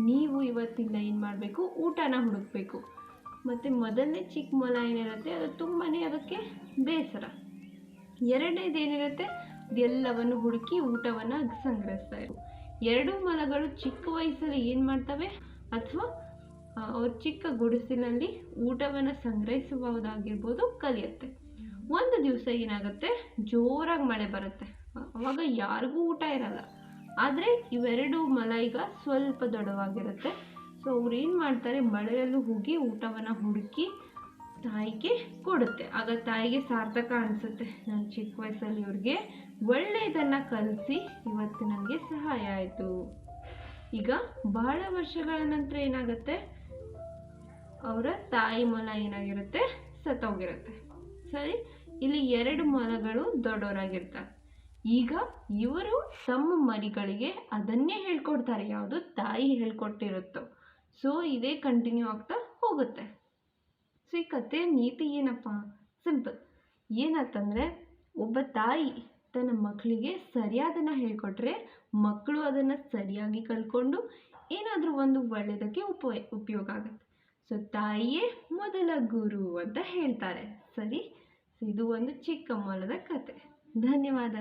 ನೀವು ಇವತ್ತಿಂದ ಏನು ಮಾಡಬೇಕು, ಊಟನ ಹುಡುಕಬೇಕು. ಮತ್ತು ಮೊದಲನೇ ಚಿಕ್ಕ ಮೊಲ ಏನಿರುತ್ತೆ ಅದು ತುಂಬಾ ಅದಕ್ಕೆ ಬೇಸರ. ಎರಡನೇದು ಏನಿರುತ್ತೆ, ಅದೆಲ್ಲವನ್ನು ಹುಡುಕಿ ಊಟವನ್ನು ಸಂಗ್ರಹಿಸ್ತಾ ಇರು. ಎರಡೂ ಮೊಲಗಳು ಚಿಕ್ಕ ವಯಸ್ಸಲ್ಲಿ ಏನು ಮಾಡ್ತವೆ, ಅಥವಾ ಅವ್ರ ಚಿಕ್ಕ ಗುಡಿಸಿನಲ್ಲಿ ಊಟವನ್ನು ಸಂಗ್ರಹಿಸಬಹುದಾಗಿರ್ಬೋದು ಕಲಿಯುತ್ತೆ. ಒಂದು ದಿವಸ ಏನಾಗುತ್ತೆ, ಜೋರಾಗಿ ಮಳೆ ಬರುತ್ತೆ. ಅವಾಗ ಯಾರಿಗೂ ಊಟ ಇರಲ್ಲ. ಆದರೆ ಇವೆರಡು ಮೊಲ ಈಗ ಸ್ವಲ್ಪ ದೊಡ್ಡವಾಗಿರುತ್ತೆ. ಸೊ ಅವ್ರು ಏನು ಮಾಡ್ತಾರೆ, ಮಳೆಯಲ್ಲೂ ಹೋಗಿ ಊಟವನ್ನು ಹುಡುಕಿ ತಾಯಿಗೆ ಕೊಡುತ್ತೆ. ಆಗ ತಾಯಿಗೆ ಸಾರ್ಥಕ ಅನಿಸುತ್ತೆ, ನಾನು ಚಿಕ್ಕ ವಯಸ್ಸಲ್ಲಿ ಇವ್ರಿಗೆ ಒಳ್ಳೆಯದನ್ನು ಕಲಿಸಿ ಇವತ್ತು ನನಗೆ ಸಹಾಯ ಆಯಿತು. ಈಗ ಬಹಳ ವರ್ಷಗಳ ನಂತರ ಏನಾಗುತ್ತೆ, ಅವರ ತಾಯಿ ಮೊಲ ಏನಾಗಿರುತ್ತೆ, ಸತ್ತೋಗಿರುತ್ತೆ. ಸರಿ, ಇಲ್ಲಿ ಎರಡು ಮೊಲಗಳು ದೊಡ್ಡವರಾಗಿರ್ತಾರೆ. ಈಗ ಇವರು ತಮ್ಮ ಮರಿಗಳಿಗೆ ಅದನ್ನೇ ಹೇಳ್ಕೊಡ್ತಾರೆ, ಯಾವುದು ತಾಯಿ ಹೇಳ್ಕೊಟ್ಟಿರುತ್ತೋ. ಸೊ ಇದೇ ಕಂಟಿನ್ಯೂ ಆಗ್ತಾ ಹೋಗುತ್ತೆ. ಸೊ ಈ ಕಥೆಯ ನೀತಿ ಏನಪ್ಪ, ಸಿಂಪಲ್. ಏನಂತಂದರೆ, ಒಬ್ಬ ತಾಯಿ ತನ್ನ ಮಕ್ಕಳಿಗೆ ಸರಿಯಾದನ್ನು ಹೇಳ್ಕೊಟ್ರೆ ಮಕ್ಕಳು ಅದನ್ನು ಸರಿಯಾಗಿ ಕಲ್ತ್ಕೊಂಡು ಏನಾದರೂ ಒಂದು ಒಳ್ಳೆಯದಕ್ಕೆ ಉಪಯೋಗ ಆಗುತ್ತೆ. ಸೊ ತಾಯಿಯೇ ಮೊದಲ ಗುರು ಅಂತ ಹೇಳ್ತಾರೆ. ಸರಿ, ಇದು ಒಂದು ಚಿಕ್ಕ ಮೊಲದ ಕತೆ. ಧನ್ಯವಾದ.